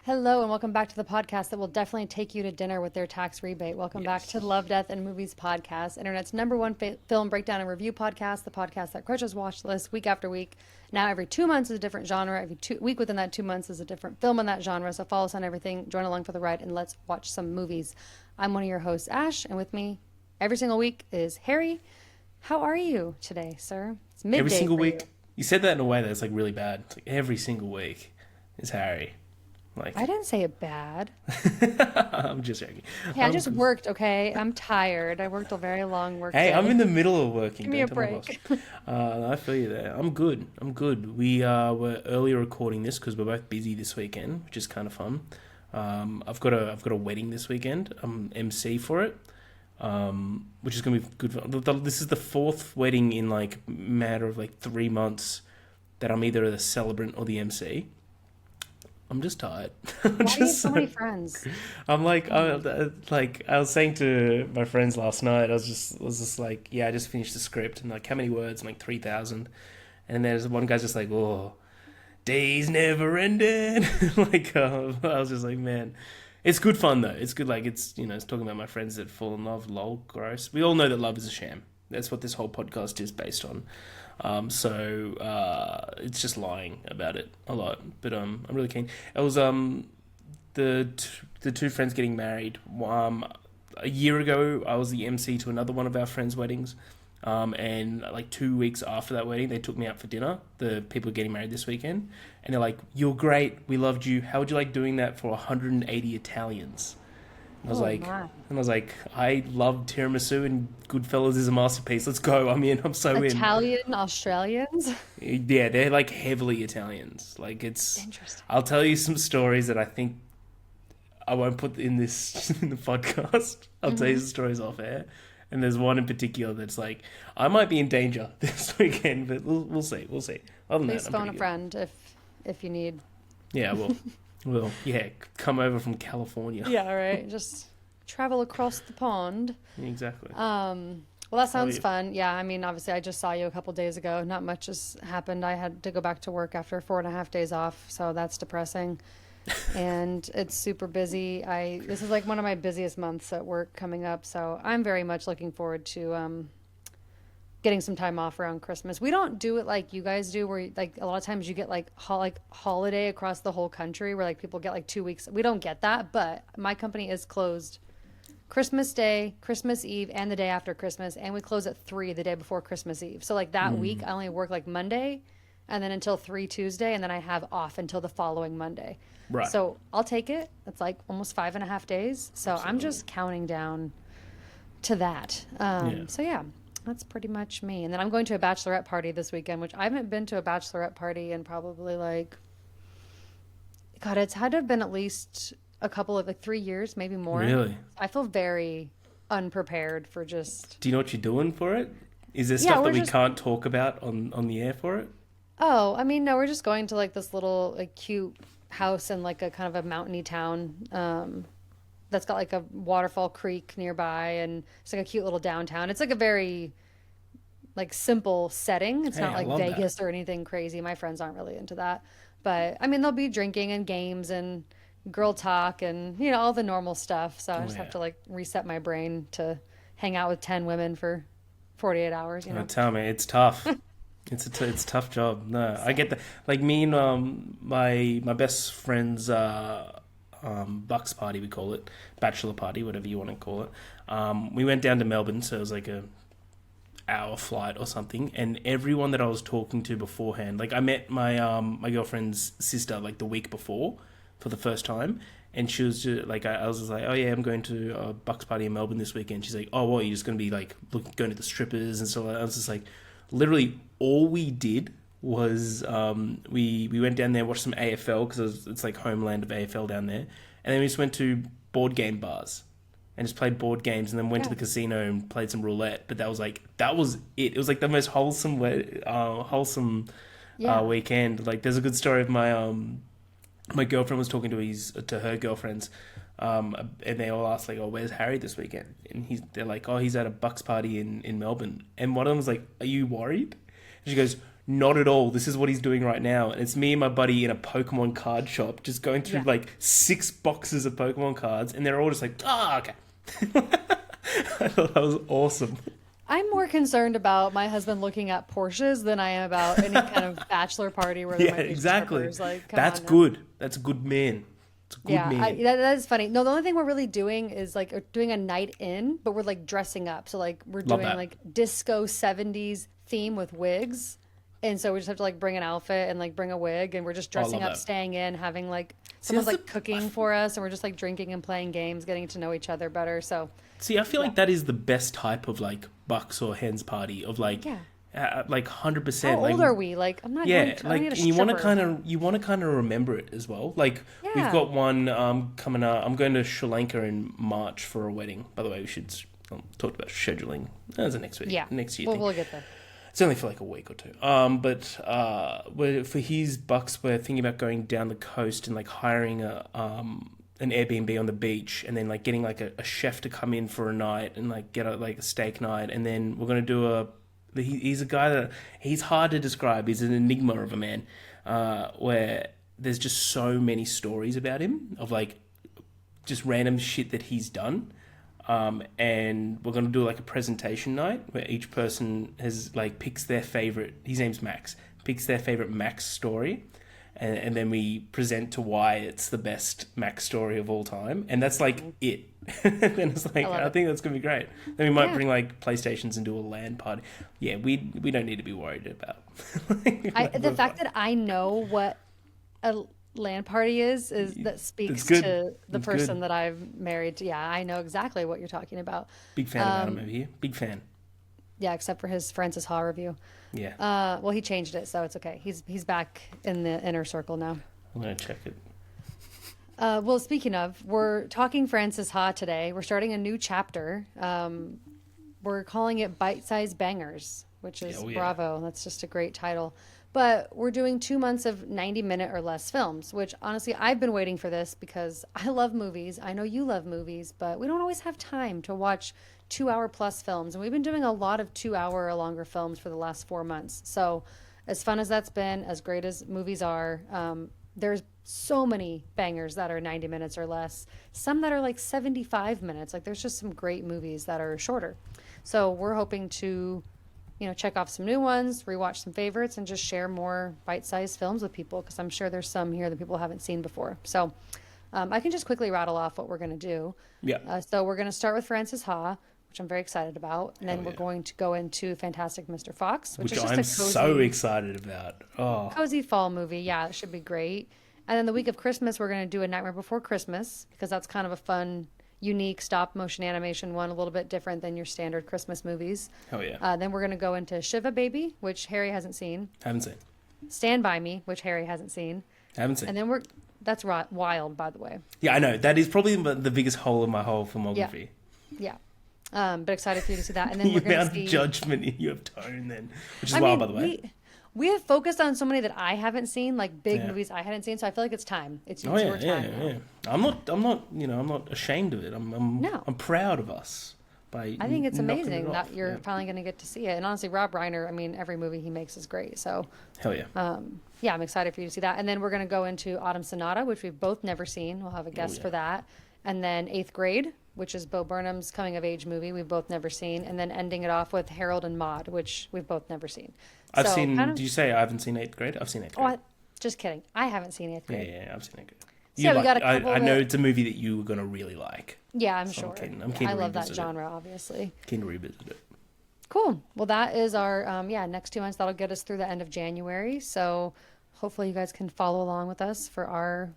Hello, and welcome back to the podcast that will definitely take you to dinner with their tax rebate. Welcome back to Yes. Love, Death, and Movies podcast, internet's number one film breakdown and review podcast, the podcast that crushes watch lists week after week. Now, every 2 months is a different genre. Every week within that 2 months is a different film in that genre. So follow us on everything, join along for the ride, and let's watch some movies. I'm one of your hosts, Ash, and with me every single week is Harry. How are you today, sir? It's Every midday single for you. week. You said that in a way that's like really bad. It's like every single week is Harry. I Like, didn't say it bad. I'm just joking. Hey, I I'm just good. worked, okay? I'm tired. I worked a very long work Hey, I'm day. in the middle of working. Give me Don't a tell my boss. break. I feel you there. I'm good. I'm good. We were earlier recording this because we're both busy this weekend, which is kind of fun. I've got a wedding this weekend. I'm MC for it, which is gonna be good. This is the fourth wedding in like matter of like 3 months that I'm either the celebrant or the MC. I'm just tired. I'm Why do you have just so many so. friends? I'm like I was saying to my friends last night. I was just like, yeah, I just finished the script and like how many words? I'm like 3,000. And there's one guy's just like, oh, days never ending. I was just like, man, it's good fun though. It's good. Like it's talking about my friends that fall in love. Lol, gross. We all know that love is a sham. That's what this whole podcast is based on. It's just lying about it a lot. But I'm really keen. It was the two friends getting married. A year ago, I was the MC to another one of our friends' weddings. And like 2 weeks after that wedding, they took me out for dinner. The people getting married this weekend, and they're like, "You're great. We loved you. How would you like doing that for 180 Italians?" And Oh my. I was like, I love tiramisu and Goodfellas is a masterpiece. Let's go. I'm in. I'm so in. Italian Australians? Yeah, they're like heavily Italians. Interesting. I'll tell you some stories that I think I won't put in this in the podcast. I'll tell you Hmm. some stories off air. And there's one in particular that's like, I might be in danger this weekend, but we'll see. We'll see. Other than that, Please I'm phone pretty a good. friend if you need. Yeah, yeah, come over from California. Yeah, right. Just travel across the pond. Exactly. Well, that How are sounds you? fun. Yeah, I mean, obviously, I just saw you a couple days ago. Not much has happened. I had to go back to work after 4.5 days off, so that's depressing. And it's super busy. I This is like one of my busiest months at work coming up, so I'm very much looking forward to getting some time off around Christmas. We don't do it like you guys do, where like a lot of times you get like holiday across the whole country, where like people get like 2 weeks. We don't get that, but my company is closed Christmas Day, Christmas Eve, and the day after Christmas, and we close at 3 the day before Christmas Eve. So like that week, I only work like Monday, and then until 3 Tuesday, and then I have off until the following Monday. Right. So I'll take it. It's like almost 5.5 days. So I'm Absolutely. just counting down to that. Yeah. So yeah, that's pretty much me. And then I'm going to a bachelorette party this weekend, which I haven't been to a bachelorette party in probably like, God, it's had to have been at least a couple of like 3 years, maybe more. Really? I feel very unprepared for just, Do you know what you're doing for it? Is there yeah, stuff that we're we just, can't talk about on the air for it? oh, I mean, no, we're just going to like this little like cute house in like a kind of a mountainy town. That's got like a waterfall creek nearby, and it's like a cute little downtown. It's like a very like simple setting. It's Hey, not I like love that. Vegas or anything crazy. My friends aren't really into that. But I mean, there'll be drinking and games and girl talk and all the normal stuff. So I Oh just have yeah. to like reset my brain to hang out with 10 women for 48 hours, Tell me, it's tough. It's a tough job. No, I get that. Like me and my best friend's Bucks party, we call it, bachelor party, whatever you want to call it. We went down to Melbourne, so it was like a hour flight or something. And everyone that I was talking to beforehand, like I met my girlfriend's sister like the week before for the first time. And she was just like, I was just like, oh yeah, I'm going to a Bucks party in Melbourne this weekend. She's like, oh, what? You're just going to be like going to the strippers and stuff like that. I was just like, literally, all we did was we went down there, watched some AFL because it's like homeland of AFL down there, and then we just went to board game bars and just played board games, and then went to Yeah. the casino and played some roulette. But that was it. It was like the most wholesome Yeah. weekend. Like, there's a good story of my girlfriend was talking to her girlfriends, and they all asked like, "Oh, where's Harry this weekend?" And they're like, "Oh, he's at a Bucks party in Melbourne." And one of them was like, "Are you worried?" And she goes, not at all. This is what he's doing right now. And it's me and my buddy in a Pokemon card shop, just going through Yeah. like 6 boxes of Pokemon cards, and they're all just like, okay. I thought that was awesome. I'm more concerned about my husband looking at Porsches than I am about any kind of bachelor party where there Yeah, might be exactly. strippers. Like, come That's on now. good. That's a good man. It's a good Yeah, man. that is funny. No, the only thing we're really doing is like doing a night in, but we're like dressing up. So like we're Love doing that. like disco 70s theme with wigs. And so we just have to like bring an outfit and like bring a wig, and we're just Oh, I dressing love up, that. staying in, having like See, someone's that's like cooking for us, and we're just like drinking and playing games, getting to know each other better. So See, I feel like that is the best type of like bucks or hens party of like, Yeah. like 100%. how like, old are we? Like I'm not Yeah, going to, I like don't need a and you want to stripper. kind of remember it as well. Like we've Yeah. got one coming up. I'm going to Sri Lanka in March for a wedding. By the way, we should talk about scheduling. That's the next week. Yeah. Next year We'll, thing. we'll get there. It's only for like a week or two. For his bucks, we're thinking about going down the coast and like hiring an Airbnb on the beach, and then like getting like a chef to come in for a night and like get like a steak night, and then we're gonna do he's a guy that he's hard to describe. He's an enigma of a man, where there's just so many stories about him of like just random shit that he's done. And we're going to do like a presentation night where each person has like picks their favorite, his name's Max, picks their favorite Max story. And then we present to why it's the best Max story of all time. And that's like it. And it's like, love I it. think that's going to be great. Then we might Yeah. bring like PlayStations and do a LAN party. Yeah, we don't need to be worried about The fact that I know what a LAN party is that speaks good. to the It's person good. that I've married. Yeah, I know exactly what you're talking about. Big fan of Adam over here. Big fan. Yeah, except for his Francis Ha review. Yeah. Well, he changed it, so it's okay. He's back in the inner circle now. I'm going to check it. Well, speaking of, we're talking Francis Ha today. We're starting a new chapter. We're calling it Bite Size Bangers, which is Oh, yeah. bravo. That's just a great title. But we're doing 2 months of 90-minute or less films, which honestly, I've been waiting for this because I love movies. I know you love movies, but we don't always have time to watch 2-hour plus films. And we've been doing a lot of 2-hour or longer films for the last 4 months. So as fun as that's been, as great as movies are, there's so many bangers that are 90 minutes or less, some that are like 75 minutes. Like there's just some great movies that are shorter. So we're hoping to check off some new ones, rewatch some favorites, and just share more bite-sized films with people, because I'm sure there's some here that people haven't seen before. So I can just quickly rattle off what we're going to do. Yeah. So we're going to start with Francis Ha, which I'm very excited about, and then Hell we're yeah. going to go into Fantastic Mr. Fox, which Which is just I'm a cozy, so excited about. Oh, cozy fall movie. Yeah, it should be great. And then the week of Christmas, we're going to do A Nightmare Before Christmas, because that's kind of a fun, unique stop motion animation one, a little bit different than your standard Christmas movies. hell yeah. Then we're going to go into Shiva Baby, which Harry hasn't seen. Haven't seen. Stand By Me, which Harry hasn't seen. Haven't seen. And then that's wild, by the way. Yeah, I know. That is probably the biggest hole in my whole filmography. Yeah. But excited for you to see that. And then The we're going amount to of see. judgment in your tone then. Which is I wild, mean, by the way. we have focused on so many that I haven't seen, like big Yeah. movies I hadn't seen. So I feel like it's time. It's Oh your yeah, time yeah, now. yeah. I'm not ashamed of it. No. I'm proud of us. I think it's knocking it amazing off. that you're Yeah. finally going to get to see it. And honestly, Rob Reiner, I mean, every movie he makes is great. So Hell yeah. yeah, I'm excited for you to see that. And then we're going to go into Autumn Sonata, which we've both never seen. We'll have a guest yeah. for that. And then Eighth Grade, which is Bo Burnham's coming of age movie, we've both never seen. And then ending it off with Harold and Maude, which we've both never seen. I've So seen. kind of- Did you say I haven't seen Eighth Grade? I've seen Eighth Oh, Grade. just kidding. I haven't seen Eighth Yeah, Grade. yeah, I've seen Eighth Grade. So yeah, we got a couple I know that- it's a movie that you were gonna really like. Yeah, I'm So sure. I'm keen I to love that revisit it. genre, obviously. Keen to revisit it. Cool. Well, that is our next 2 months. That'll get us through the end of January. So hopefully you guys can follow along with us for our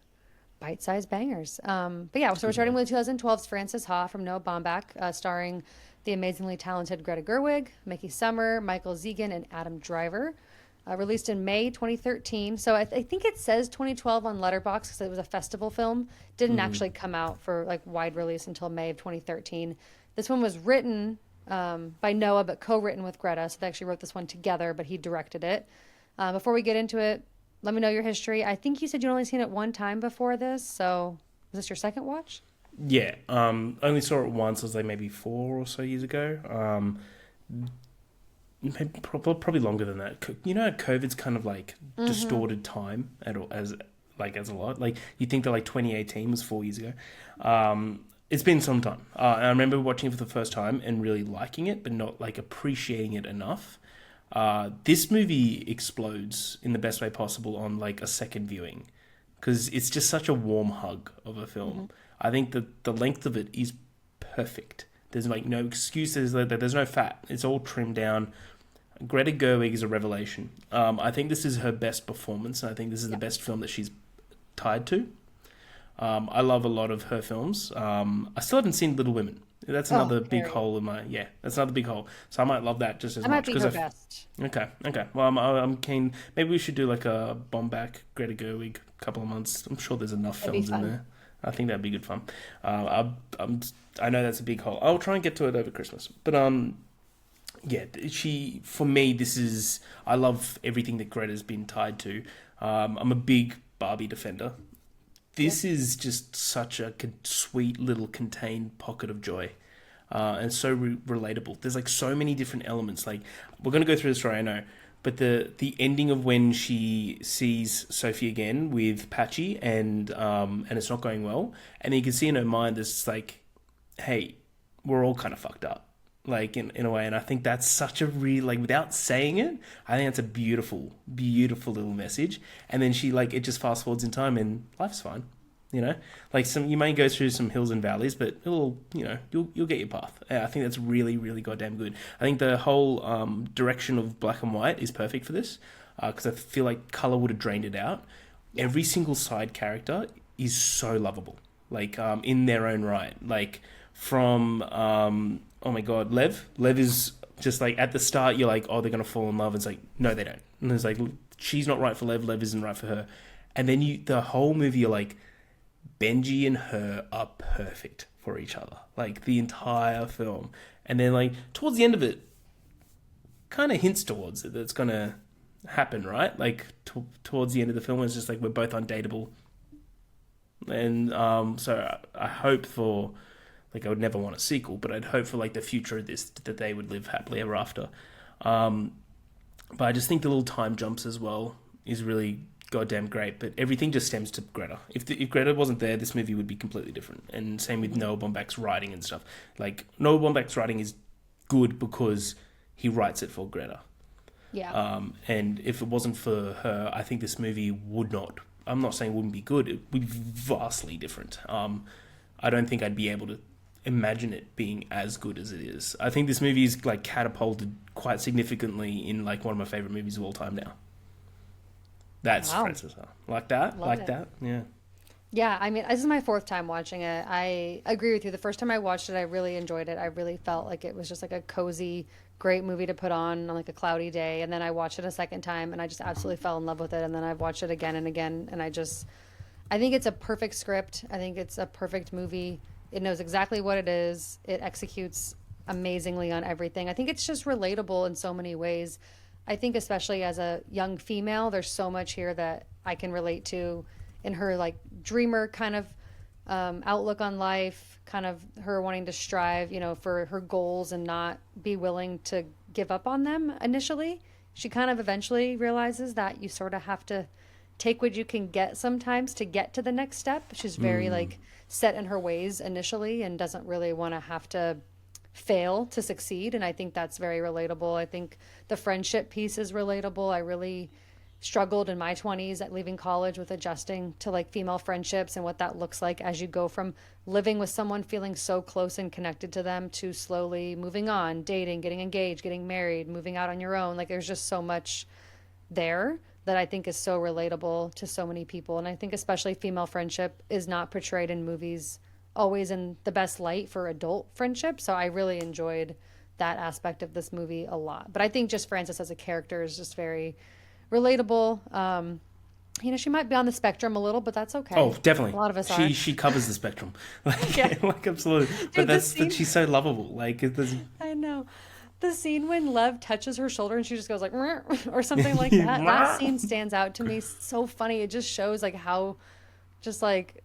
bite-sized bangers. But yeah, so we're starting with 2012's Francis Ha from Noah Baumbach, starring the amazingly talented Greta Gerwig, Mickey Summer, Michael Zegan, and Adam Driver. Released in May 2013. So I think it says 2012 on Letterboxd because it was a festival film. Didn't actually come out for like wide release until May of 2013. This one was written by Noah, but co-written with Greta. So they actually wrote this one together, but he directed it. Before we get into it, let me know your history. I think you said you'd only seen it one time before this. So was this your second watch? Yeah. Only saw it once. It was like maybe 4 or so years ago. probably longer than that. You know, COVID's kind of like Mm-hmm. distorted time as a lot. Like you think that like 2018 was 4 years ago. It's been some time. And I remember watching it for the first time and really liking it, but not like appreciating it enough. This movie explodes in the best way possible on like a second viewing because it's just such a warm hug of a Mm-hmm. film. I think that the length of it is perfect. There's like no excuses. There's no fat. It's all trimmed down. Greta Gerwig is a revelation. I think this is her best performance, and I think this is the Yeah. best film that she's tied to. I love a lot of her films. I still haven't seen Little Women. That's Oh, another big Carrie. hole in my yeah. That's another big hole. So I might love that just as That might much be because her I. best. Okay. Well, I'm keen. Maybe we should do like a bomb back Greta Gerwig couple of months. I'm sure there's enough That'd be films in fun. there. I think that'd be good fun. I know that's a big hole. I'll try and get to it over Christmas. But yeah, she for me this is I love everything that Greta's been tied to. I'm a big Barbie defender. Yeah. This is just such a sweet little contained pocket of joy. And so relatable. There's like so many different elements. Like we're gonna go through the story, I know, but the ending of when she sees Sophie again with Patchy and it's not going well, and then you can see in her mind this like, hey, we're all kind of fucked up, like in a way, and I think that's such a real like without saying it, I think that's a beautiful little message. And then she like it just fast forwards in time and life's fine. You know, like some you may go through some hills and valleys, but it'll you'll get your path. I think that's really goddamn good. I think the whole direction of black and white is perfect for this because I feel like color would have drained it out. Yeah. Every single side character is so lovable, like in their own right. Like from oh my god, Lev is just like at the start you're like, oh, they're gonna fall in love. It's like no, they don't. And it's like she's not right for Lev isn't right for her. And then the whole movie you're like, Benji and her are perfect for each other, like the entire film. And then, like towards the end of it, kind of hints towards it that it's gonna happen, right? Like towards the end of the film, it's just like we're both undateable, and so I hope for like I would never want a sequel, but I'd hope for like the future of this that they would live happily ever after. Um, but I just think the little time jumps as well is really goddamn great. But everything just stems to Greta. If Greta wasn't there, this movie would be completely different. And same with Noah Baumbach's writing and stuff. Like Noah Baumbach's writing is good because he writes it for Greta. Yeah. And if it wasn't for her, I think this movie would not. I'm not saying it wouldn't be good. It would be vastly different. I don't think I'd be able to imagine it being as good as it is. I think this movie is like catapulted quite significantly in like one of my favorite movies of all time now. That's Wow. Francis. Like that? Love Like it. that? Yeah. Yeah, I mean, this is my fourth time watching it. I agree with you. The first time I watched it, I really enjoyed it. I really felt like it was just like a cozy, great movie to put on like a cloudy day. And then I watched it a second time and I just absolutely fell in love with it. And then I've watched it again and again. And I think it's a perfect script. I think it's a perfect movie. It knows exactly what it is. It executes amazingly on everything. I think it's just relatable in so many ways. I think especially as a young female, there's so much here that I can relate to in her like dreamer kind of outlook on life, kind of her wanting to strive, for her goals and not be willing to give up on them initially. She kind of eventually realizes that you sort of have to take what you can get sometimes to get to the next step. She's very like set in her ways initially and doesn't really want to have to fail to succeed. And I think that's very relatable. I think the friendship piece is relatable. I really struggled in my 20s at leaving college with adjusting to like female friendships and what that looks like as you go from living with someone feeling so close and connected to them to slowly moving on, dating, getting engaged, getting married, moving out on your own. Like there's just so much there that I think is so relatable to so many people. And I think especially female friendship is not portrayed in movies always in the best light for adult friendship. So I really enjoyed that aspect of this movie a lot. But I think just Frances as a character is just very relatable. She might be on the spectrum a little, but that's okay. Oh, definitely. A lot of us she are. she covers the spectrum. Yeah. Like absolutely. But Dude, the but scene. she's so lovable. Like there's I know. The scene when Lev touches her shoulder and she just goes like "Meow," or something like that. That scene stands out to me. So funny. It just shows like how just like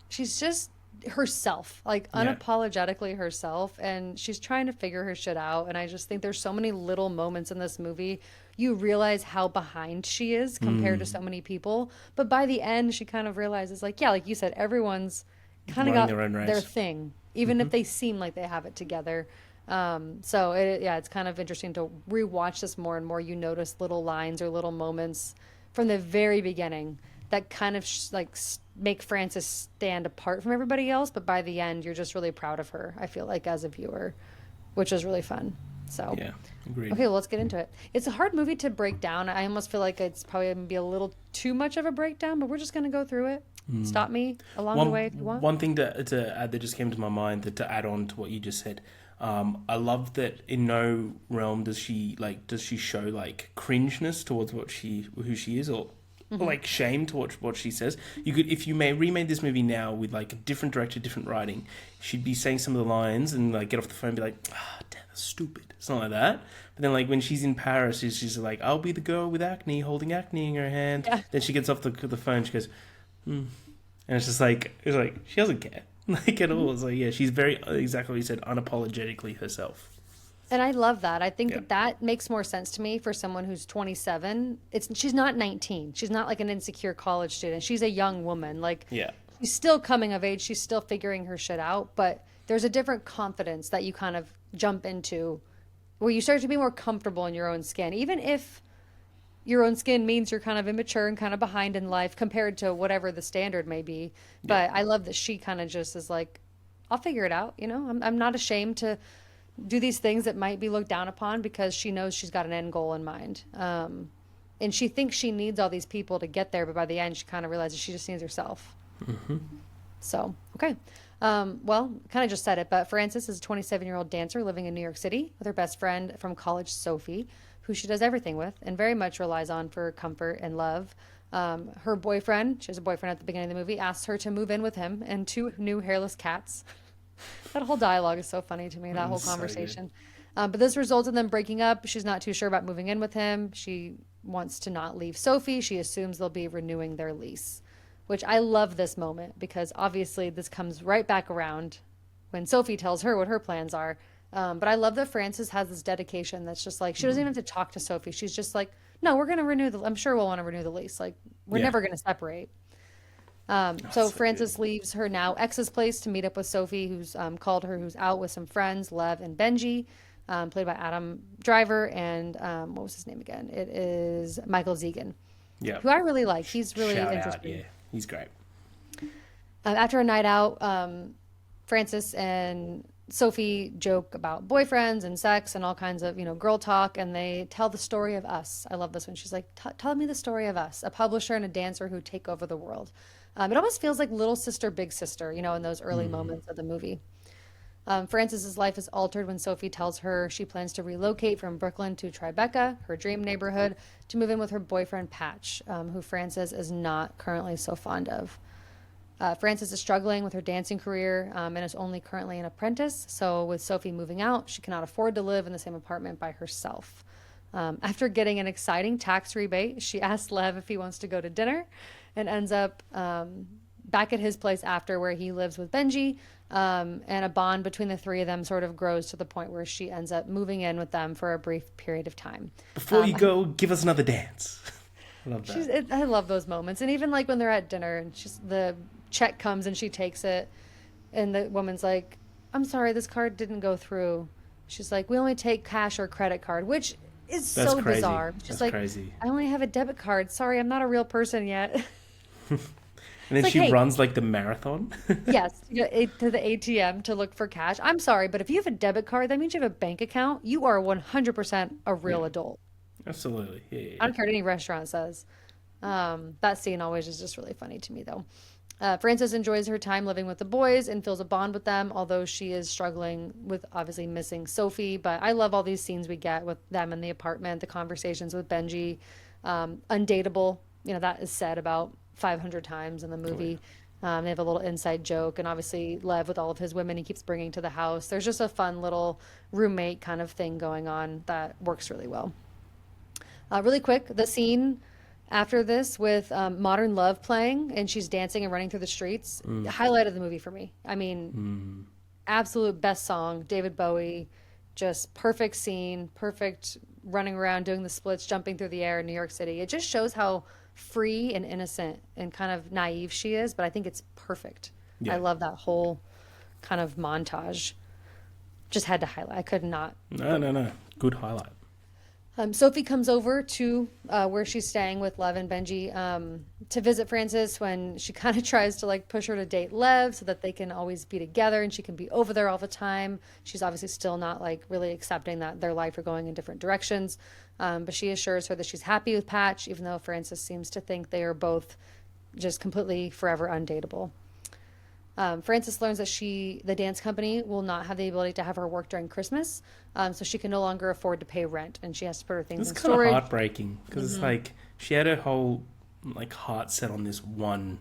she's just herself, like Yeah. unapologetically herself, and she's trying to figure her shit out. And I just think there's so many little moments in this movie. You realize how behind she is compared to Mm. so many people, but by the end, she kind of realizes, like, yeah, like you said, everyone's kind of Running got their own their race. thing, even if they seem like they have it together. So yeah, it's kind of interesting to rewatch this more and more. You notice little lines or little moments from the very beginning that kind of make Frances stand apart from everybody else. But by the end, you're just really proud of her, I feel like, as a viewer, which is really fun. So, Yeah, agreed. okay, well, let's get into it. It's a hard movie to break down. I almost feel like it's probably going to be a little too much of a breakdown, but we're just going to go through it. Stop me along the One way if you want. one thing to add that just came to my mind that to add on to what you just said. I love that in no realm does she show like cringeness towards who she is or like shame towards what she says. You could if you may remade this movie now with like a different director, different writing, she'd be saying some of the lines and like get off the phone and be like, ah, damn, that's stupid. It's not like that. But then like when she's in Paris, she's like, I'll be the girl with acne holding acne in her hand. Yeah. Then she gets off the phone, she goes, hmm. And it's like she doesn't care like at all. It's like yeah, she's very exactly what you said, unapologetically herself. And I love that. I think Yeah, that makes more sense to me for someone who's 27. She's not 19. She's not like an insecure college student. She's a young woman. Like yeah, she's still coming of age. She's still figuring her shit out, but there's a different confidence that you kind of jump into where you start to be more comfortable in your own skin, even if your own skin means you're kind of immature and kind of behind in life compared to whatever the standard may be. yeah, But I love that she kind of just is like, I'll figure it out. I'm not ashamed to do these things that might be looked down upon because she knows she's got an end goal in mind. And she thinks she needs all these people to get there, but by the end, she kind of realizes she just needs herself. So, okay. Well, kind of just said it, but Frances is a 27-year-old dancer living in New York City with her best friend from college, Sophie, who she does everything with and very much relies on for comfort and love. Her boyfriend, she has a boyfriend at the beginning of the movie, asks her to move in with him and two new hairless cats. That whole dialogue is so funny to me, that whole it's so good. conversation. But this results in them breaking up. She's not too sure about moving in with him. She wants to not leave Sophie. She assumes they'll be renewing their lease, which I love this moment because obviously this comes right back around when Sophie tells her what her plans are. But I love that Frances has this dedication that's just like, she doesn't even have to talk to Sophie. She's just like, no, we're going to I'm sure we'll want to renew the lease. Like, we're Yeah, never going to separate. So that's so good. Frances leaves her now ex's place to meet up with Sophie, who's called her, who's out with some friends, Lev and Benji, played by Adam Driver, and what was his name again? It is Michael Zegan, Yeah, who I really like. He's really shout out. interesting. Yeah, he's great. After a night out, Frances and Sophie joke about boyfriends and sex and all kinds of, girl talk, and they tell the story of us. I love this one. She's like, Tell me the story of us, a publisher and a dancer who take over the world." It almost feels like little sister, big sister, in those early moments of the movie. Frances's life is altered when Sophie tells her she plans to relocate from Brooklyn to Tribeca, her dream neighborhood, to move in with her boyfriend Patch, who Frances is not currently so fond of. Frances is struggling with her dancing career and is only currently an apprentice. So, with Sophie moving out, she cannot afford to live in the same apartment by herself. After getting an exciting tax rebate, she asks Lev if he wants to go to dinner and ends up back at his place after where he lives with Benji. And a bond between the three of them sort of grows to the point where she ends up moving in with them for a brief period of time. Before you go, give us another dance. I love that. I love those moments. And even like when they're at dinner and the check comes and she takes it, and the woman's like, "I'm sorry, this card didn't go through." She's like, "We only take cash or credit card," which is That's so crazy. bizarre. She's That's like, crazy. "I only have a debit card. Sorry, I'm not a real person yet." And then like, she hey, runs like the marathon. yes, to the ATM to look for cash. I'm sorry, but if you have a debit card, that means you have a bank account. You are 100% a real Yeah, adult. absolutely. Yeah, yeah, I yeah. don't care what any restaurant says. That scene always is just really funny to me, though. Frances enjoys her time living with the boys and feels a bond with them, although she is struggling with obviously missing Sophie. But I love all these scenes we get with them in the apartment, the conversations with Benji. Undateable, that is said about 500 times in the Oh yeah. movie. They have a little inside joke, and obviously Lev with all of his women he keeps bringing to the house. There's just a fun little roommate kind of thing going on that works really well. Really quick, the scene after this with Modern Love playing, and she's dancing and running through the streets. Highlight of the movie for me. I mean, absolute best song. David Bowie, just perfect scene, perfect running around doing the splits, jumping through the air in New York City. It just shows how free and innocent and kind of naive she is, but I think it's perfect. I Yeah. love that whole kind of montage. Just had to highlight. I could not. No. Good highlight. Sophie comes over to where she's staying with Lev and Benji to visit Frances when she kind of tries to like push her to date Lev so that they can always be together and she can be over there all the time. She's obviously still not like really accepting that their life are going in different directions. But she assures her that she's happy with Patch, even though Frances seems to think they are both just completely forever undateable. Frances learns that the dance company, will not have the ability to have her work during Christmas, so she can no longer afford to pay rent, and she has to put her things It's in kind of storage. heartbreaking because it's like she had her whole like heart set on this one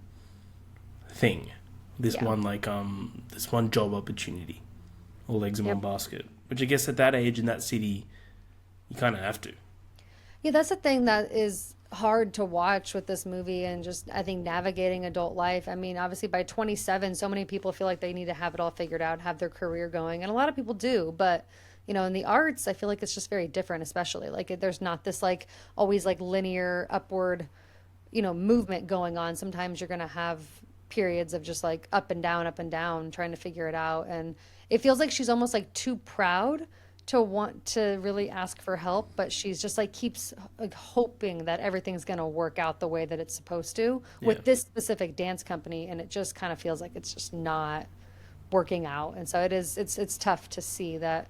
thing, Yeah. this one job opportunity, all eggs in Yep. one basket. Which I guess at that age in that city, you kind of have to. Yeah, that's the thing that is hard to watch with this movie and just I think navigating adult life. I mean, obviously by 27, so many people feel like they need to have it all figured out, have their career going, and a lot of people do, but in the arts, I feel like it's just very different, especially like there's not this like always like linear upward, movement going on. Sometimes you're going to have periods of just like up and down, trying to figure it out. And it feels like she's almost like too proud to want to really ask for help, but she's just like keeps like hoping that everything's going to work out the way that it's supposed to Yeah. with this specific dance company. And it just kind of feels like it's just not working out. And so it's tough to see that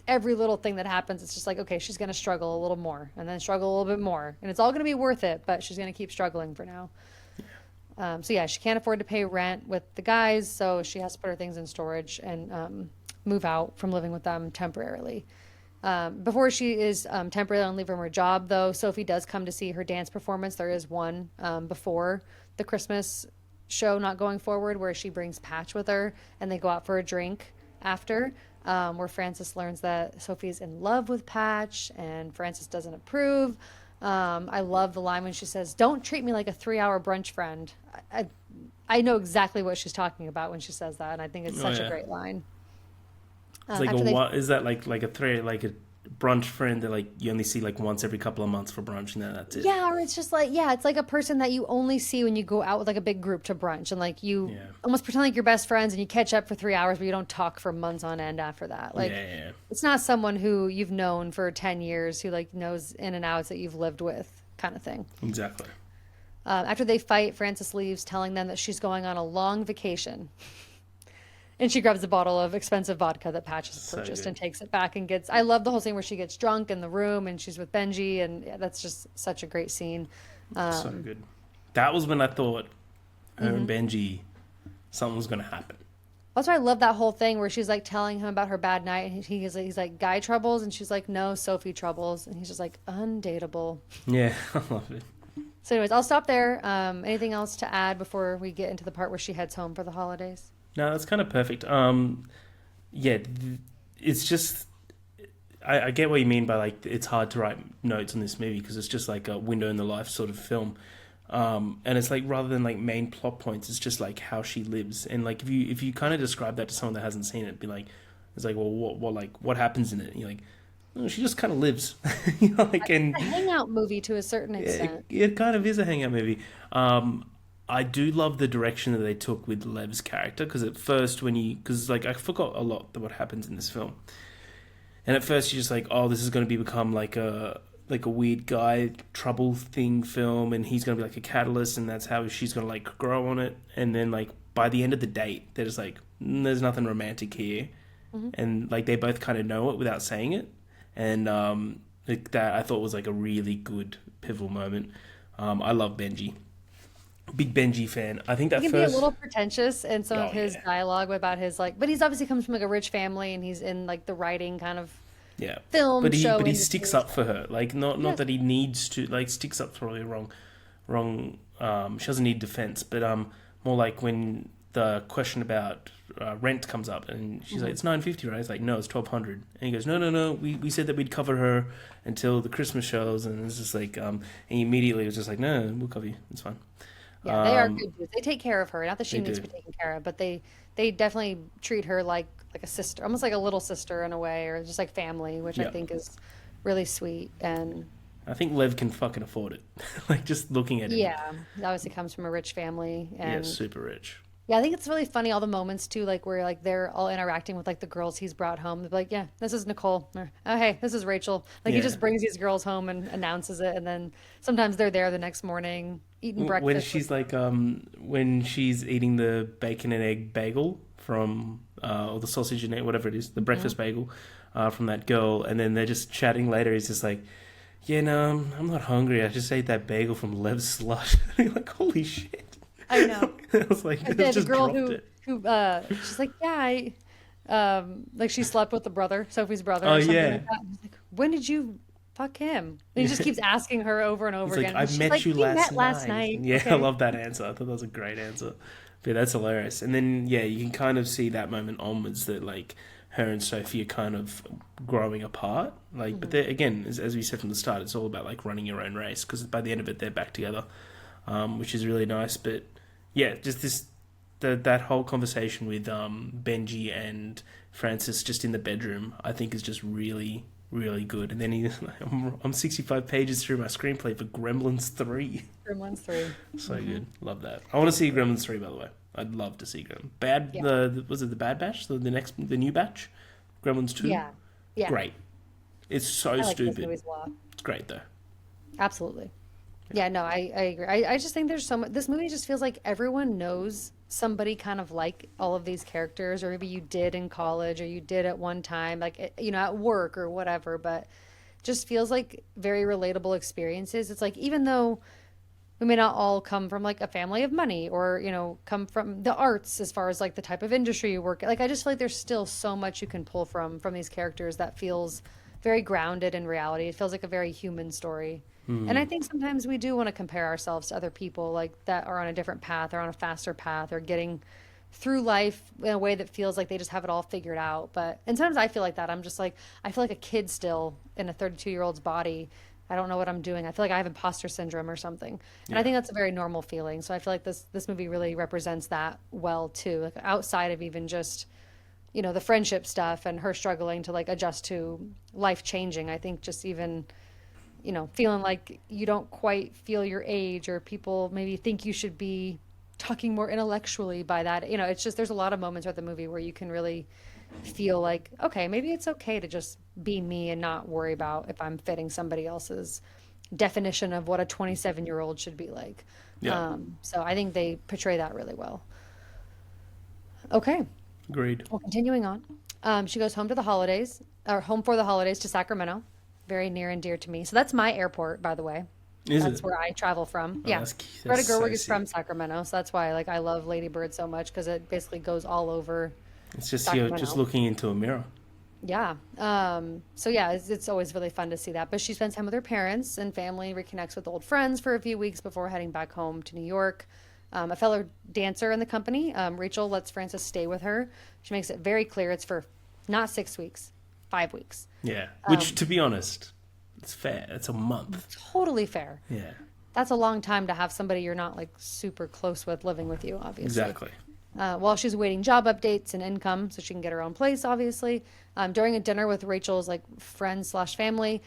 every little thing that happens, it's just like, okay, she's going to struggle a little more and then struggle a little bit more. And it's all going to be worth it, but she's going to keep struggling for now. So yeah, she can't afford to pay rent with the guys, so she has to put her things in storage and move out from living with them temporarily. Before she is temporarily on leave from her job, though, Sophie does come to see her dance performance. There is one before the Christmas show not going forward where she brings Patch with her and they go out for a drink after, where Frances learns that Sophie's in love with Patch and Frances doesn't approve. I love the line when she says, "Don't treat me like a 3-hour brunch friend." I know exactly what she's talking about when she says that, and I think it's Oh such a yeah. great line. It's like a After they what is that like a thread like a brunch friend that like you only see like once every couple of months for brunch and then that's it. Yeah, or it's just like, yeah, it's like a person that you only see when you go out with like a big group to brunch and like you Yeah. almost pretend like you're best friends and you catch up for 3 hours, but you don't talk for months on end after that. Like, Yeah. it's not someone who you've known for 10 years who like knows in and outs that you've lived with kind of thing. Exactly. After they fight, Frances leaves, telling them that she's going on a long vacation. And she grabs a bottle of expensive vodka that Patch has So purchased good. and takes it back and gets. I love the whole scene where she gets drunk in the room and she's with Benji, and yeah, that's just such a great scene. So good. That was when I thought her and Benji something was gonna happen. Also, I love that whole thing where she's like telling him about her bad night, and he's like guy troubles, and she's like no Sophie troubles, and he's just like undateable. Yeah, I love it. So, anyways, I'll stop there. Anything else to add before we get into the part where she heads home for the holidays? No, that's kind of perfect. Yeah, it's just I get what you mean by like it's hard to write notes on this movie because it's just like a window in the life sort of film. And it's like rather than like main plot points, it's just like how she lives. And like if you kind of describe that to someone that hasn't seen it, be like, it's like, well, what happens in it? And you're like, oh, she just kind of lives, like and A hangout movie to a certain extent. it kind of is a hangout movie. I do love the direction that they took with Lev's character because at first because like I forgot a lot of what happens in this film, and at first you're just like, oh, this is going to become like a weird guy trouble thing film, and he's going to be like a catalyst, and that's how she's going to like grow on it, and then like by the end of the date, they're just like, there's nothing romantic here, and like they both kind of know it without saying it, and like that I thought was like a really good pivotal moment. I love Benji. Big Benji fan. I think He that can be a first. little pretentious in some of Oh his yeah, dialogue about his like, but he's obviously comes from like a rich family and he's in like the writing kind of yeah. film But he show sticks industry. up for her. Like not Yes. that he needs to. Like sticks up probably wrong. She doesn't need defense, but more like when the question about rent comes up, and she's like, "It's $950, right?" It's like, "No, it's $1,200." And he goes, "No, no, no. We said that we'd cover her until the Christmas shows," and it's just like, and he immediately was just like, "No, no, we'll cover you. It's fine." Yeah, they are good dudes. They take care of her. Not that she They needs do. to be taken care of, but they definitely treat her like a sister, almost like a little sister in a way, or just like family, which I Yeah. think is really sweet. And I think Lev can fucking afford it. Like just looking at him, yeah, he obviously comes from a rich family, yeah, and super rich. yeah, I think it's really funny all the moments too, like where like they're all interacting with like the girls he's brought home. They're like, yeah, this is Nicole. Or, oh, hey, this is Rachel. Like he Yeah. just brings these girls home and announces it, and then sometimes they're there the next morning eating When breakfast with. she's like, when she's eating the bacon and egg bagel from, or the sausage and egg, whatever it is, the breakfast bagel, from that girl, and then they're just chatting later. He's just like, "Yeah, no, I'm not hungry. I just ate that bagel from Lev's slush." And you're like, "Holy shit!" I know. I was like, And "It's the just girl dropped it." who she's like, yeah, like she slept with the brother, Sophie's brother Oh or something yeah, like that. And he's like, when did you fuck him? And he just keeps asking her over and he's over like, again. "I And she's met like, you we last met last night." night. Yeah, I Okay. love that answer. I thought that was a great answer. But yeah, that's hilarious. And then yeah, you can kind of see that moment onwards that like her and Sophie are kind of growing apart. Like, but they're again, as we said from the start, it's all about like running your own race because by the end of it, they're back together, which is really nice. But yeah, just that whole conversation with Benji and Francis just in the bedroom, I think is just really really good. And then I'm 65 pages through my screenplay for Gremlins 3. Gremlins 3. So good, love that. I want to see Gremlins 3 by the way. I'd love to see Gremlins. Yeah. Was it the Bad Batch? The new batch? Gremlins 2? Yeah. Yeah. Great. It's so I like those stupid. movies a lot. It's great though. Absolutely. Yeah, no, I agree. I just think there's so much. This movie just feels like everyone knows somebody kind of like all of these characters, or maybe you did in college, or you did at one time, like, at work or whatever, but just feels like very relatable experiences. It's like, even though we may not all come from like a family of money or, come from the arts as far as like the type of industry you work at, like, I just feel like there's still so much you can pull from these characters that feels very grounded in reality. It feels like a very human story. And I think sometimes we do want to compare ourselves to other people like that are on a different path or on a faster path or getting through life in a way that feels like they just have it all figured out. And sometimes I feel like that. I'm just like, I feel like a kid still in a 32-year-old's body. I don't know what I'm doing. I feel like I have imposter syndrome or something. And I Yeah. think that's a very normal feeling. So I feel like this movie really represents that well too. Like outside of even just, the friendship stuff and her struggling to like adjust to life changing. I think just even feeling like you don't quite feel your age or people maybe think you should be talking more intellectually by that. It's just there's a lot of moments throughout the movie where you can really feel like, okay, maybe it's okay to just be me and not worry about if I'm fitting somebody else's definition of what a 27-year-old should be like. Yeah. So I think they portray that really well. Okay, Agreed. well, continuing on. She goes home to the holidays, or home for the holidays to Sacramento. Very near and dear to me. So that's my airport, by the way. Is That's it? where I travel from. Oh, Yeah. Greta that's so Gerwig is from sick. Sacramento, so that's why like I love Lady Bird so much because it basically goes all over It's just you're just Sacramento. looking into a mirror. Yeah. So yeah, it's always really fun to see that. But she spends time with her parents and family, reconnects with old friends for a few weeks before heading back home to New York. A fellow dancer in the company, Rachel, lets Frances stay with her. She makes it very clear it's for not 6 weeks, 5 weeks. Yeah. Which, to be honest, it's fair. It's a month. Totally fair. Yeah. That's a long time to have somebody you're not like super close with living with you, obviously. Exactly. While she's awaiting job updates and income so she can get her own place, obviously. During a dinner with Rachel's like friends slash family,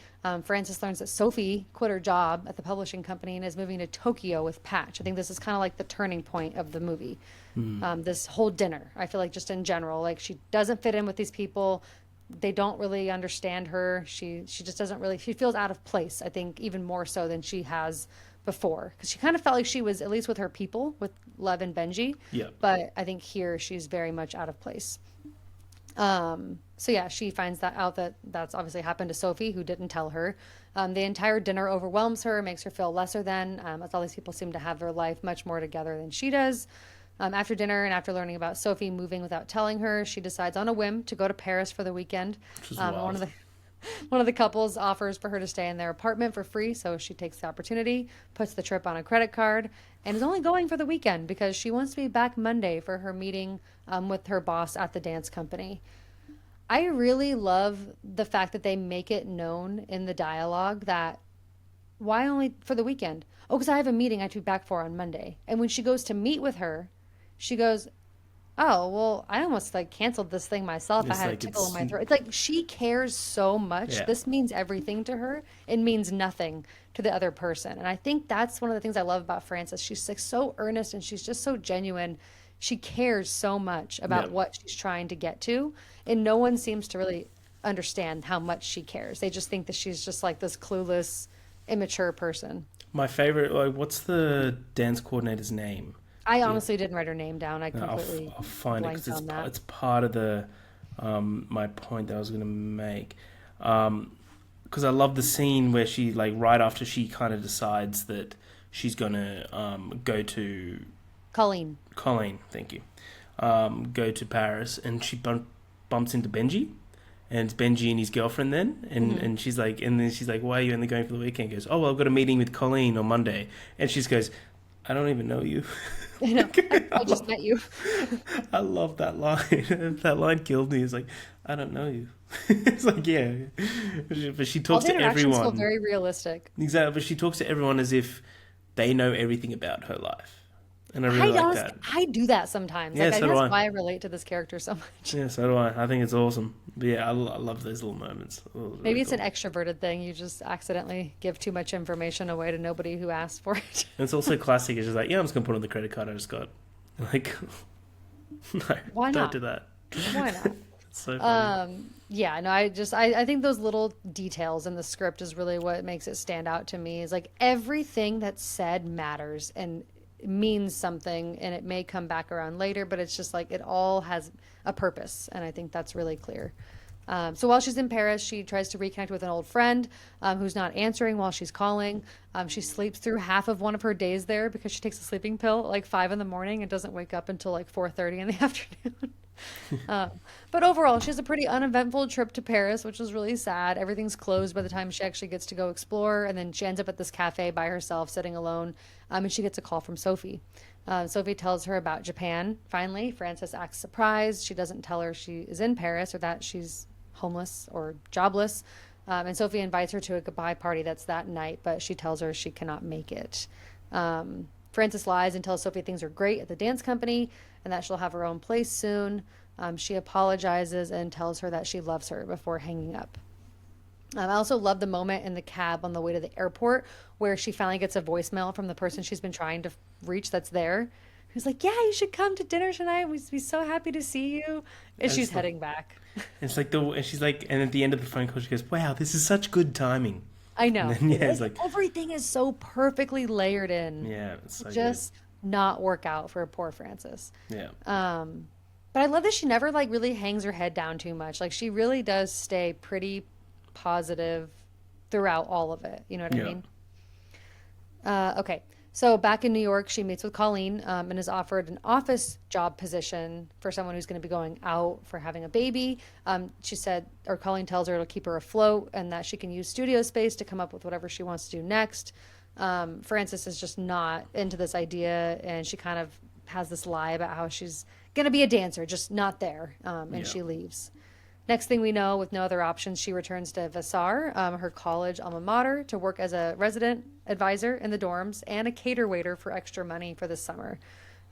Frances learns that Sophie quit her job at the publishing company and is moving to Tokyo with Patch. I think this is kind of like the turning point of the movie. This whole dinner, I feel like just in general, like she doesn't fit in with these people. They don't really understand her. She just doesn't really, she feels out of place, I think, even more so than she has before. Because she kind of felt like she was, at least with her people, with Lev and Benji. Yeah. But I think here she's very much out of place. So yeah, she finds that out that that's obviously happened to Sophie, who didn't tell her. The entire dinner overwhelms her, makes her feel lesser than, as all these people seem to have their life much more together than she does. After dinner and after learning about Sophie moving without telling her, she decides on a whim to go to Paris for the weekend. Which is One wild. of the One of the couples offers for her to stay in their apartment for free, so she takes the opportunity, puts the trip on a credit card, and is only going for the weekend because she wants to be back Monday for her meeting with her boss at the dance company. I really love the fact that they make it known in the dialogue that why only for the weekend? Oh, because I have a meeting I have to be back for on Monday. And when she goes to meet with her, she goes, oh, well, I almost like canceled this thing myself. I It's had a like tickle in it's my throat. It's like she cares so much. yeah. This means everything to her. It means nothing to the other person. And I think that's one of the things I love about Frances. She's like so earnest and she's just so genuine. She cares so much Yeah. about what she's trying to get to. And no one seems to really understand how much she cares. They just think that she's just like this clueless, immature person. My favorite, like, what's the dance coordinator's name? I Yeah. honestly didn't write her name down. I No, completely I'll find it because blanked on that. it's part of the my point that I was gonna make. Because I love the scene where she, like, right after she kind of decides that she's gonna go to Colleen. Colleen, thank you, go to Paris, and she bumps into Benji, and it's Benji and his girlfriend then, and she's like, and then she's like, why are you only going for the weekend? He goes, oh, well, I've got a meeting with Colleen on Monday, and she just goes, I don't even know you. I know. I just met you. I love that line. That line killed me. It's like, I don't know you. It's like, yeah, but she All talks the to interactions feel everyone. very realistic. Exactly, but she talks to everyone as if they know everything about her life, and I really I like honestly, that. I do that sometimes. Yeah, Like I so think do that's I. why I relate to this character so much. Yeah, so do I. I think it's awesome. But yeah, I love those little moments. It was Maybe really it's an cool. extroverted thing. You just accidentally give too much information away to nobody who asked for it. And it's also classic. It's just like, yeah, I'm just gonna put it on the credit card I just got. Like, no, Why don't not? do that. Why not? It's so funny. Yeah, no, I think those little details in the script is really what makes it stand out to me. Is like everything that's said matters and means something, and it may come back around later, but it's just like it all has a purpose, and I think that's really clear. So while she's in Paris, she tries to reconnect with an old friend who's not answering while she's calling. She sleeps through half of one of her days there because she takes a sleeping pill at like 5 in the morning and doesn't wake up until like 4:30 in the afternoon. Um, but overall, she has a pretty uneventful trip to Paris, which was really sad. Everything's closed by the time she actually gets to go explore, and then she ends up at this cafe by herself, sitting alone, and she gets a call from Sophie. Sophie tells her about Japan. Finally, Frances acts surprised. She doesn't tell her she is in Paris or that she's homeless or jobless. And Sophie invites her to a goodbye party that's that night, but she tells her she cannot make it. Frances lies and tells Sophie things are great at the dance company and that she'll have her own place soon. She apologizes and tells her that she loves her before hanging up. I also love the moment in the cab on the way to the airport where she finally gets a voicemail from the person she's been trying to reach that's there. Who's like, yeah, you should come to dinner tonight. We'd be so happy to see you. And And she's it's like, heading back. it's like and she's like, and at the end of the phone call, she goes, wow, this is such good timing. I And know. then, yeah, it's Like, like, everything is so perfectly layered in yeah, it's to so good. just not work out for poor Frances. Yeah. But I love that she never like really hangs her head down too much. Like she really does stay pretty positive throughout all of it. You know what I Yeah. mean? Okay. So back in New York, she meets with Colleen and is offered an office job position for someone who's going to be going out for having a baby. She said, or Colleen tells her it'll keep her afloat and that she can use studio space to come up with whatever she wants to do next. Frances is just not into this idea, and she kind of has this lie about how she's going to be a dancer, just not there, and Yeah. she leaves. Next thing we know, with no other options, she returns to Vassar, her college alma mater, to work as a resident advisor in the dorms and a cater waiter for extra money for the summer.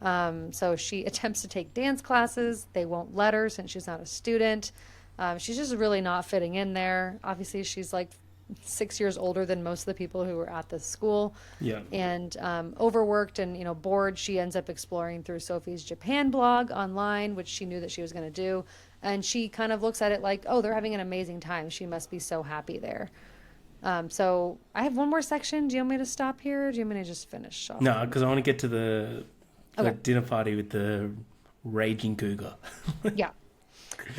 So she attempts to take dance classes. They won't let her since she's not a student. She's just really not fitting in there. Obviously, she's like 6 years older than most of the people who were at this school. Yeah. And overworked and bored, she ends up exploring through Sophie's Japan blog online, which she knew that she was going to do. And she kind of looks at it like, oh, they're having an amazing time. She must be so happy there. So I have one more section. Do you want me to stop here? Or do you want me to just finish off? No, because I want to get to the Okay. dinner party with the raging cougar. Yeah.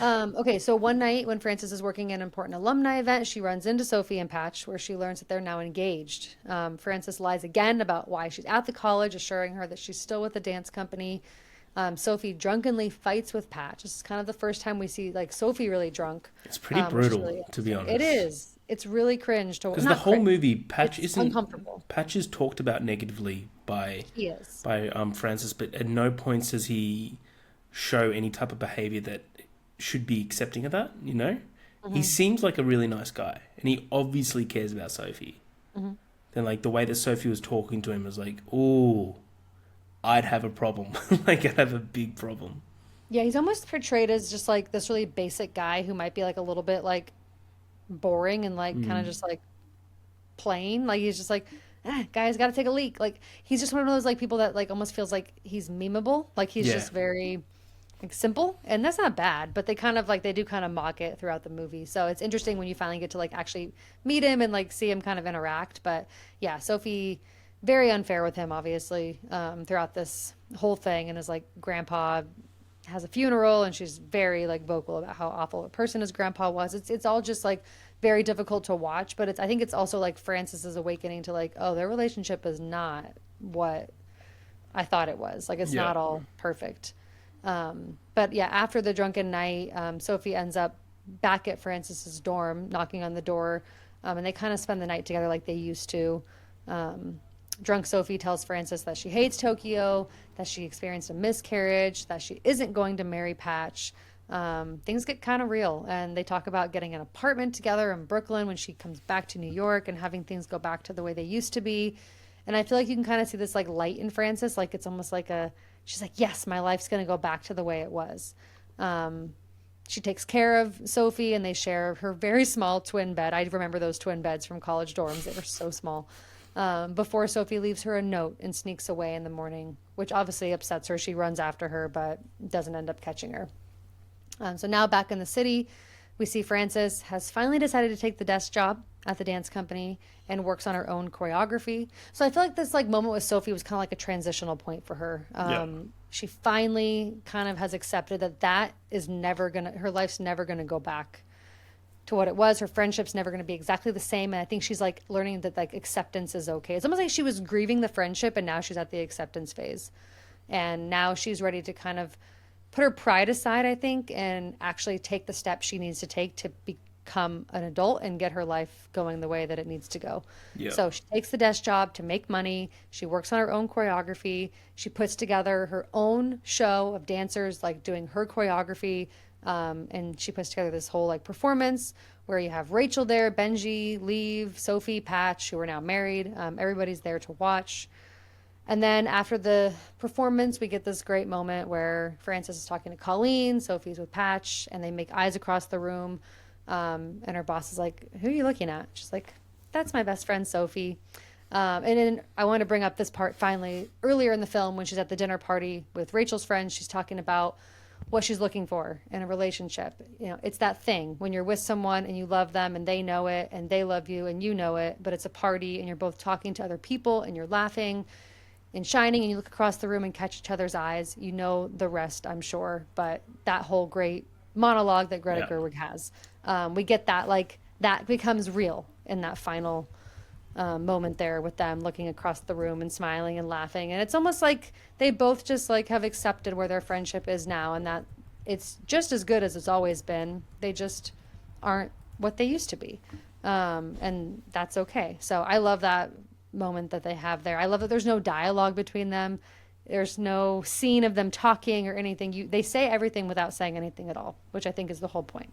Okay, so one night when Frances is working an important alumni event, she runs into Sophie and Patch, where she learns that they're now engaged. Frances lies again about why she's at the college, assuring her that she's still with the dance company. Sophie drunkenly fights with Patch. This is kind of the first time we see like Sophie really drunk, It's pretty which is brutal, really to be interesting. It honest. is. It's really cringe to Because the not whole cringe. movie, Patch It's isn't uncomfortable. Patch is talked about negatively He is. by Francis, but at no point does he show any type of behavior that should be accepting of that. You know, he Hmm. seems like a really nice guy, and he obviously cares about Sophie. Hmm. Then, like the way that Sophie was talking to him was like, "Oh, I'd have a problem. Like I'd have a big problem." Yeah, he's almost portrayed as just like this really basic guy who might be like a little bit like boring and like kind of Mm. just like plain. Like he's just like, guys, got to take a leak. Like he's just one of those like people that like almost feels like he's memeable. Like he's Yeah, just very like simple, and that's not bad. But they kind of like they do kind of mock it throughout the movie. So it's interesting when you finally get to like actually meet him and like see him kind of interact. But yeah, Sophie very unfair with him obviously throughout this whole thing, and his like grandpa has a funeral and she's very like vocal about how awful a person his grandpa was. It's all just like very difficult to watch, but it's I think it's also like Francis's awakening to like, oh, their relationship is not what I thought it was. Like it's yeah, not all perfect. But yeah, after the drunken night, Sophie ends up back at Francis's dorm, knocking on the door, and they kind of spend the night together like they used to. Um, Drunk Sophie tells Francis that she hates Tokyo, that she experienced a miscarriage, that she isn't going to marry Patch. Things get kind of real, and they talk about getting an apartment together in Brooklyn when she comes back to New York and having things go back to the way they used to be. And I feel like you can kind of see this like light in Francis, like it's almost like a she's like, yes, my life's going to go back to the way it was. Um, she takes care of Sophie, and they share her very small twin bed. I remember those twin beds from college dorms; they were so small. Before Sophie leaves her a note and sneaks away in the morning, which obviously upsets her. She runs after her, but doesn't end up catching her. So now back in the city, we see Frances has finally decided to take the desk job at the dance company and works on her own choreography. So I feel like this like moment with Sophie was kind of like a transitional point for her. yeah, She finally kind of has accepted that that is never gonna her life's never gonna go back to what it was. Her friendship's never gonna be exactly the same, and I think she's like learning that like acceptance is okay. It's almost like she was grieving the friendship, and now she's at the acceptance phase, and now she's ready to kind of put her pride aside, I think, and actually take the steps she needs to take to become an adult and get her life going the way that it needs to go. yeah, So she takes the desk job to make money. She works on her own choreography. She puts together her own show of dancers, like doing her choreography. And she puts together this whole like performance where you have Rachel there, Benji, Leave, Sophie, Patch, who are now married. Everybody's there to watch. And then after the performance, we get this great moment where Frances is talking to Colleen, Sophie's with Patch, and they make eyes across the room. And her boss is like, "Who are you looking at?" She's like, "That's my best friend, Sophie." And then I want to bring up this part finally. Earlier in the film, when she's at the dinner party with Rachel's friends, she's talking about what she's looking for in a relationship. You know, it's that thing when you're with someone and you love them and they know it and they love you and you know it, but it's a party and you're both talking to other people and you're laughing and shining and you look across the room and catch each other's eyes. You know the rest, I'm sure. But that whole great monologue that Greta yeah. Gerwig has, we get that like that becomes real in that final moment there with them looking across the room and smiling and laughing. And it's almost like they both just like have accepted where their friendship is now and that it's just as good as it's always been. They just aren't what they used to be. And that's okay. So I love that moment that they have there. I love that there's no dialogue between them. There's no scene of them talking or anything. They say everything without saying anything at all, which I think is the whole point.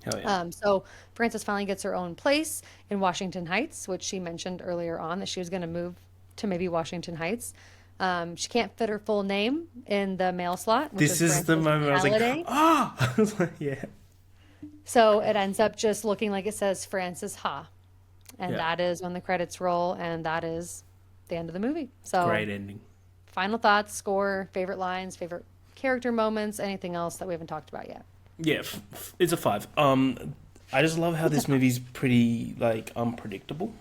Hell yeah. So Frances finally gets her own place in Washington Heights, which she mentioned earlier on that she was going to move to maybe Washington Heights. She can't fit her full name in the mail slot, which This is is the Frances moment I was like, Halliday. ah, I was like, yeah, So it ends up just looking like it says Frances Ha. And yeah. that is when the credits roll, and that is the end of the movie. So Great ending. final thoughts, score, favorite lines, favorite character moments, anything else that we haven't talked about yet. Yeah, it's a 5. I just love how It's a this five. movie's pretty like unpredictable.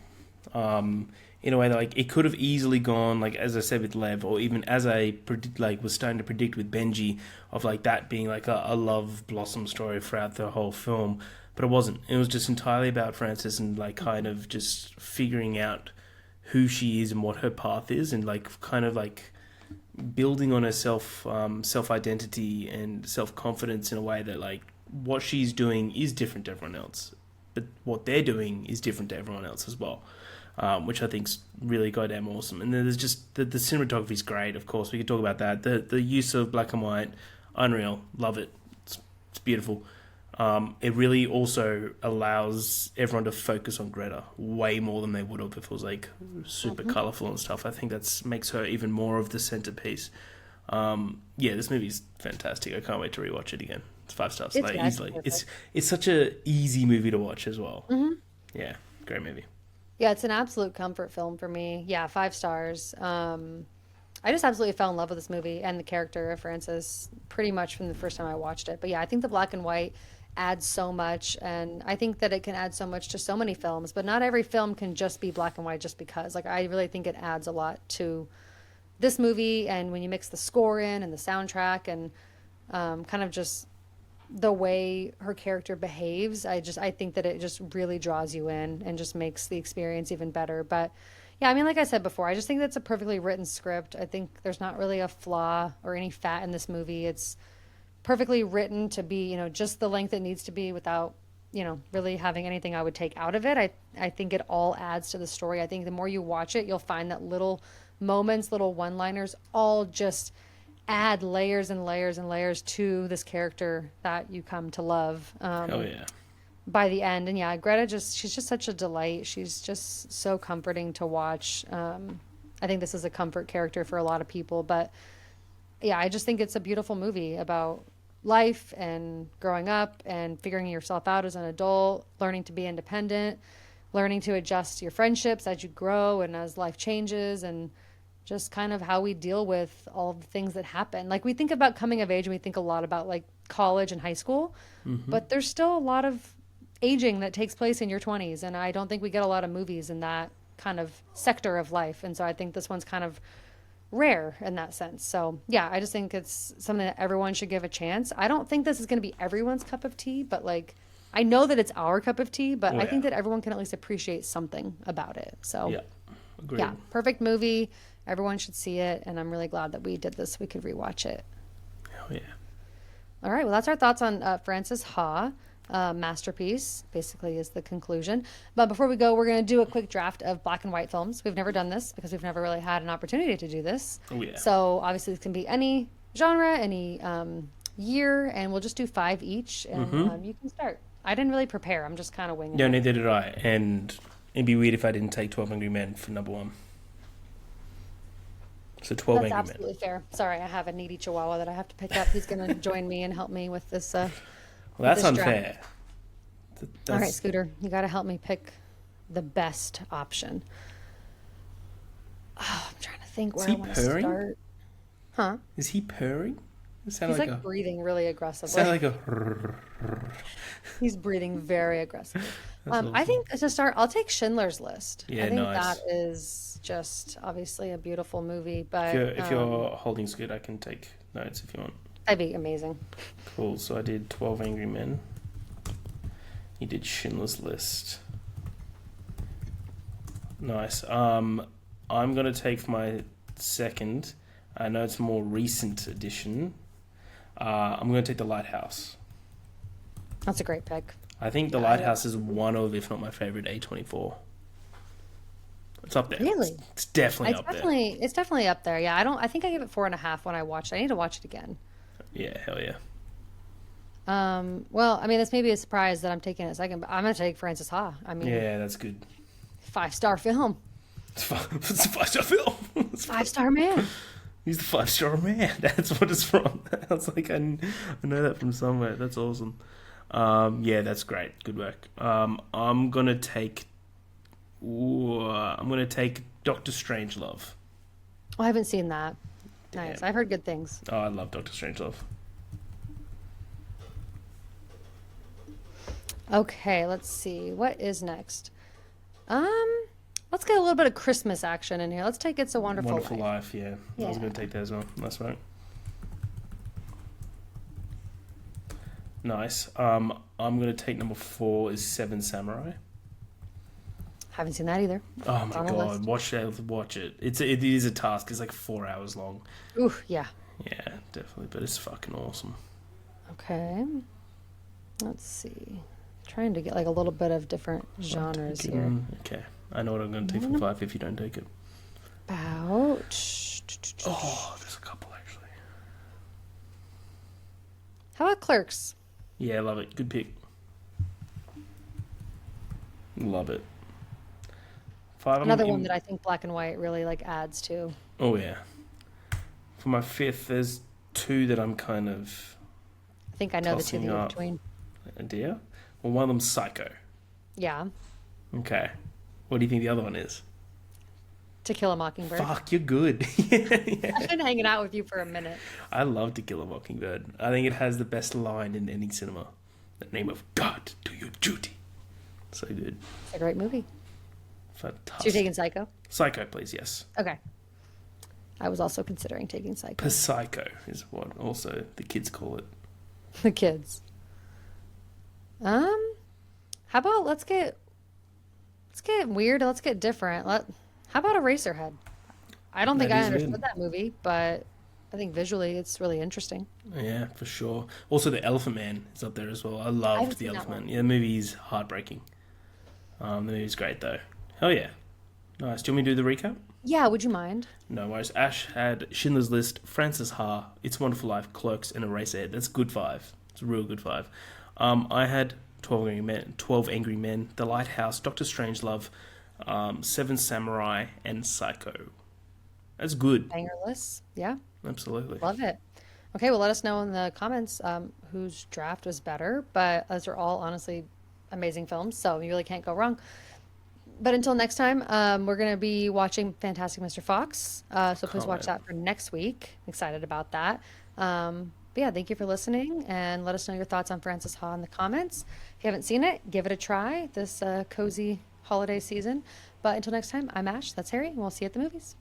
In a way that like it could have easily gone like as I said with Lev, or even as I like was starting to predict with Benji, of like that being like a love blossom story throughout the whole film, but it wasn't. It was just entirely about Frances and like kind Mhm. of just figuring out who she is and what her path is, and like kind of like building on her self identity and self confidence in a way that like what she's doing is different to everyone else, but what they're doing is different to everyone else as well. Which I think's really goddamn awesome. And then there's just the cinematography is great. Of course, we could talk about that. The use of black and white, unreal. Love it. It's beautiful. It really also allows everyone to focus on Greta way more than they would have if it was like super colorful and stuff. I think that makes her even more of the centerpiece. Yeah, this movie's fantastic. I can't wait to rewatch it again. It's 5 stars, It's like easily. perfect. It's such a easy movie to watch as well. Mm-hmm. Yeah, great movie. Yeah, it's an absolute comfort film for me. Yeah, 5 stars. I just absolutely fell in love with this movie and the character of Frances pretty much from the first time I watched it. But yeah, I think the black and white adds so much, and I think that it can add so much to so many films, but not every film can just be black and white just because. Like, I really think it adds a lot to this movie, and when you mix the score in and the soundtrack and kind of just the way her character behaves, I think that it just really draws you in and just makes the experience even better. But yeah, I mean, like I said before, I just think that's a perfectly written script. I think there's not really a flaw or any fat in this movie. It's perfectly written to be, just the length it needs to be without, really having anything I would take out of it. I think it all adds to the story. I think the more you watch it, you'll find that little moments, little one-liners all just add layers and layers and layers to this character that you come to love Hell yeah. by the end. And yeah, she's just such a delight. She's just so comforting to watch. I think this is a comfort character for a lot of people, but yeah, I just think it's a beautiful movie about life and growing up and figuring yourself out as an adult, learning to be independent, learning to adjust your friendships as you grow and as life changes, and just kind of how we deal with all the things that happen. Like, we think about coming of age and we think a lot about like college and high school, but there's still a lot of aging that takes place in your 20s, and I don't think we get a lot of movies in that kind of sector of life. And so I think this one's kind of rare in that sense. So yeah, I just think it's something that everyone should give a chance. I don't think this is going to be everyone's cup of tea, but like, I know that it's our cup of tea, but Oh, I yeah. think that everyone can at least appreciate something about it. So Yeah. Agreed. yeah, perfect movie. Everyone should see it, and I'm really glad that we did this. We could rewatch it. Hell yeah. All right, well, that's our thoughts on Frances Ha. Masterpiece basically is the conclusion. But before we go, we're going to do a quick draft of black and white films. We've never done this because we've never really had an opportunity to do this. Oh, yeah. So obviously, this can be any genre, any year, and we'll just do 5 each. And you can start. I didn't really prepare. I'm just kind of winging No, it. neither did I. And it'd be weird if I didn't take 12 Angry Men for number 1. So 12 That's Angry Men. absolutely fair. Sorry, I have a needy chihuahua that I have to pick up. He's going to join me and help me with this. Well, that's this draft. unfair. All right, Scooter, you got to help me pick the best option. Oh, I'm trying to think where he I want to purring? start. Huh? Is he purring? It sounded He's like, like breathing really aggressively. sounded like a. He's breathing very aggressively. That's I think to start, I'll take Schindler's List. Yeah, I think nice. that is just obviously a beautiful movie, but If you're holding Scoot, I can take notes if you want. that'd be amazing. Cool. So I did 12 Angry Men. You did Schindler's List. Nice. I'm gonna take my second. I know it's a more recent edition. I'm gonna take The Lighthouse. That's a great pick. I think The Lighthouse is one of, if not my favorite, A24. It's up there. Really? It's definitely up there. It's definitely up there. Yeah, I think I gave it 4.5 when I watched it. I need to watch it again. Yeah, hell yeah. Well, I mean, this may be a surprise that I'm taking it second, but I'm gonna take Frances Ha. I mean, Yeah, that's good. 5-star film, It's a 5-star film. 5-star man. He's the 5-star man. That's what it's from. I was like, I know that from somewhere. That's awesome. Yeah, that's great. Good work. I'm gonna take Doctor Strangelove. Oh, I haven't seen that. Nice. Damn. I've heard good things. Oh, I love Doctor Strangelove. Okay, let's see. What is next? Let's get a little bit of Christmas action in here. Let's take It's a Wonderful, Wonderful Life. Life. Yeah, I was Yeah. gonna take that as well. That's right. Nice. I'm gonna take number 4 is Seven Samurai. Haven't seen that either. Oh It's my on the god, list. watch it. It is a task. It's like 4 hours long. Ooh, yeah. Yeah, definitely, but it's fucking awesome. Okay. Let's see. Trying to get like a little bit of different genres here. Okay, I know what I'm going to take from five if you don't take it. About. Oh, there's a couple actually. How about Clerks? Yeah, I love it. Good pick. Love it. Five. Another one that I think black and white really like adds to. Oh yeah. For my fifth, there's two that I'm kind of I think I know the two that tossing you're up. between. Idea. Well, one of them's Psycho. Yeah. Okay. What do you think the other one is? To Kill a Mockingbird. Fuck, you're good. Yeah. I've been hanging out with you for a minute. I love To Kill a Mockingbird. I think it has the best line in any cinema. The name of God, do your duty. So good. It's a great movie. So you're Fantastic. taking Psycho? Psycho, please, yes. Okay. I was also considering taking Psycho. Psycho is what also the kids call it. The kids. How about let's get weird. Let's get different. How about Eraserhead? I don't think That I is understood good. that movie, but I think visually it's really interesting. Yeah, for sure. Also, The Elephant Man is up there as well. I haven't loved The seen that Elephant Man. one. Yeah, the movie's heartbreaking. The movie's great, though. Hell yeah. Nice. Do you want me to do the recap? Yeah, would you mind? No worries. Ash had Schindler's List, Francis Ha, It's a Wonderful Life, Clerks, and Eraserhead. That's a good five. It's a real good five. I had 12 Angry Men, The Lighthouse, Doctor Strangelove, Seven Samurai, and Psycho. That's good. Banger lists. Yeah, Absolutely. love it. Okay, well, let us know in the comments whose draft was better. But those are all honestly amazing films, so you really can't go wrong. But until next time, we're going to be watching Fantastic Mr. Fox. So please watch Comment. that for next week. Excited about that. But yeah, thank you for listening and let us know your thoughts on Francis Ha in the comments. If you haven't seen it, give it a try this cozy holiday season. But until next time, I'm Ash. That's Harry, and we'll see you at the movies.